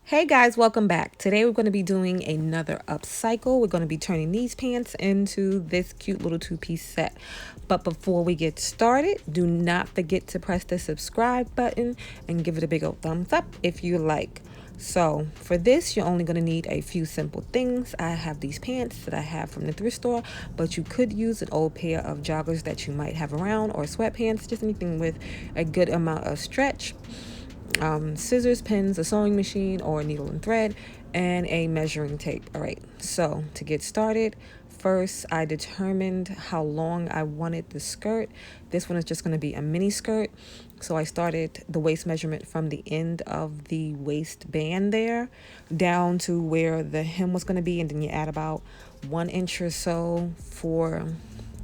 Hey guys, welcome back. Today we're going to be doing another upcycle. We're going to be turning these pants into this cute little two-piece set. But before we get started, do not forget to press the subscribe button and give it a big old thumbs up if you like. So for this, you're only going to need a few simple things. I have these pants that I have from the thrift store, but you could use an old pair of joggers that you might have around, or sweatpants, just anything with a good amount of stretch. Scissors, pins, a sewing machine or a needle and thread, and a measuring tape. All right, so to get started, first I determined how long I wanted the skirt. This one is just going to be a mini skirt. So I started the waist measurement from the end of the waistband there down to where the hem was going to be, and then you add about 1 inch or so for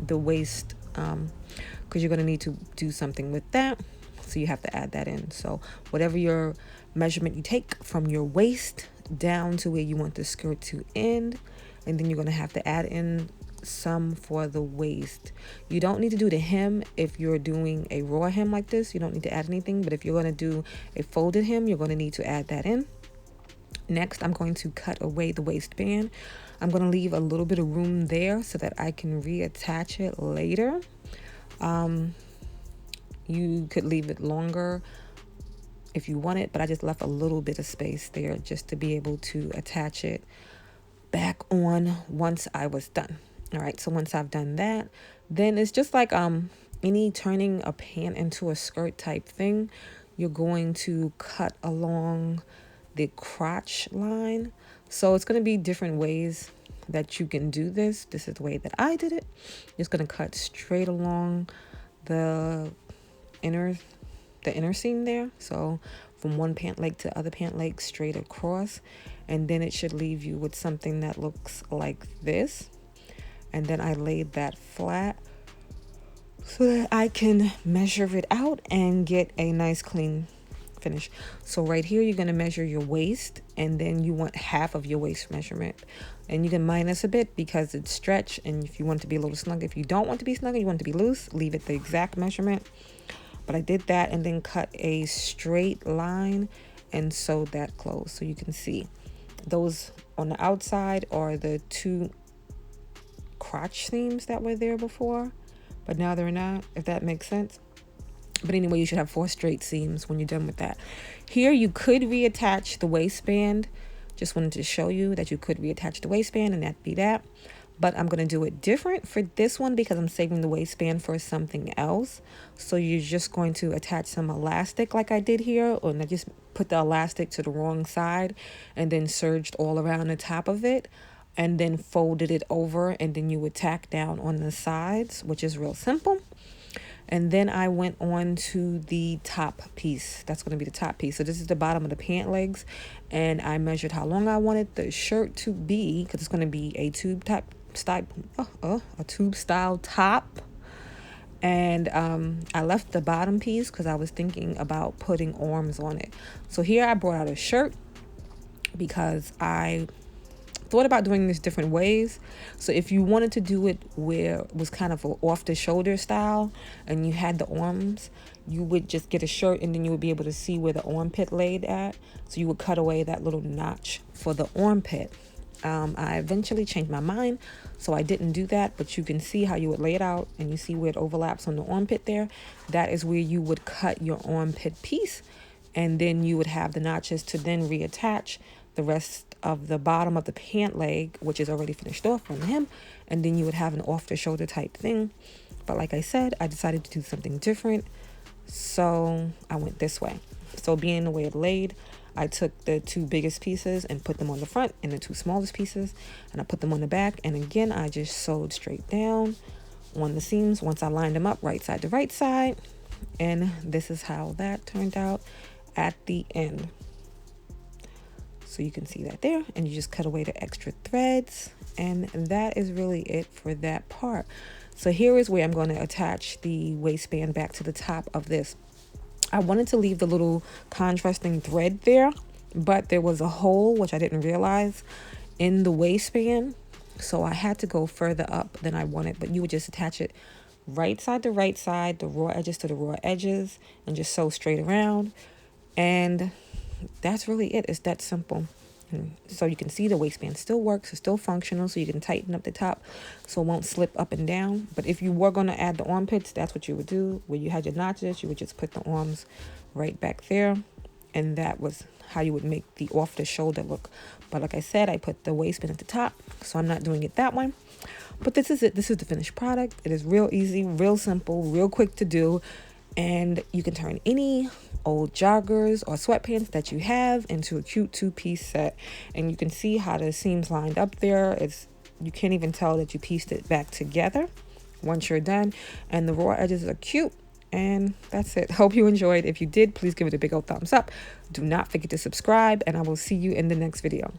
the waist, because you're going to need to do something with that. So you have to add that in. So whatever your measurement you take from your waist down to where you want the skirt to end, and then you're going to have to add in some for the waist. You don't need to do the hem if you're doing a raw hem like this. You don't need to add anything, but if you're going to do a folded hem, you're going to need to add that in. Next, I'm going to cut away the waistband. I'm going to leave a little bit of room there so that I can reattach it later. You could leave it longer if you want it, but I just left a little bit of space there just to be able to attach it back on once I was done. All right, so once I've done that, then it's just like any turning a pant into a skirt type thing. You're going to cut along the crotch line. So it's going to be different ways that you can do this. This is the way that I did it. Just going to cut straight along the inner seam there, so from one pant leg to other pant leg straight across, and then it should leave you with something that looks like this. And then I laid that flat so that I can measure it out and get a nice clean finish. So right here you're going to measure your waist, and then you want half of your waist measurement, and you can minus a bit because it's stretch, and if you want it to be a little snug, if you don't want it to be snug and you want it to be loose, leave it the exact measurement. But I did that and then cut a straight line and sewed that close. So you can see those on the outside are the two crotch seams that were there before, but now they're not, if that makes sense. But anyway, you should have 4 straight seams when you're done with that. Here you could reattach the waistband. Just wanted to show you that you could reattach the waistband and that'd be that. But I'm going to do it different for this one because I'm saving the waistband for something else. So you're just going to attach some elastic like I did here, or I just put the elastic to the wrong side and then serged all around the top of it and then folded it over, and then you would tack down on the sides, which is real simple. And then I went on to the top piece. That's going to be the top piece. So this is the bottom of the pant legs, and I measured how long I wanted the shirt to be because it's going to be a tube style top. And I left the bottom piece because I was thinking about putting arms on it. So here I brought out a shirt because I thought about doing this different ways. So if you wanted to do it where it was kind of a off the shoulder style and you had the arms, you would just get a shirt and then you would be able to see where the armpit laid at. So you would cut away that little notch for the armpit. I eventually changed my mind, so I didn't do that, but you can see how you would lay it out and you see where it overlaps on the armpit there. That is where you would cut your armpit piece, and then you would have the notches to then reattach the rest of the bottom of the pant leg, which is already finished off on the hem, and then you would have an off the shoulder type thing. But like I said, I decided to do something different, so I went this way. So being the way it laid, I took the 2 biggest pieces and put them on the front, and the 2 smallest pieces, and I put them on the back. And again, I just sewed straight down on the seams once I lined them up right side to right side. And this is how that turned out at the end. So you can see that there, and you just cut away the extra threads, and that is really it for that part. So here is where I'm going to attach the waistband back to the top of this. I wanted to leave the little contrasting thread there, but there was a hole, which I didn't realize, in the waistband. So I had to go further up than I wanted, but you would just attach it right side to right side, the raw edges to the raw edges, and just sew straight around. And that's really it. It's that simple. And so you can see the waistband still works. It's still functional. So you can tighten up the top so it won't slip up and down. But if you were going to add the armpits, that's what you would do. Where you had your notches, you would just put the arms right back there. And that was how you would make the off the shoulder look. But like I said, I put the waistband at the top, so I'm not doing it that way. But this is it. This is the finished product. It is real easy, real simple, real quick to do. And you can turn any old joggers or sweatpants that you have into a cute 2-piece set. And you can see how the seams lined up there. You can't even tell that you pieced it back together once you're done. And the raw edges are cute. And that's it. Hope you enjoyed. If you did, please give it a big old thumbs up. Do not forget to subscribe, and I will see you in the next video.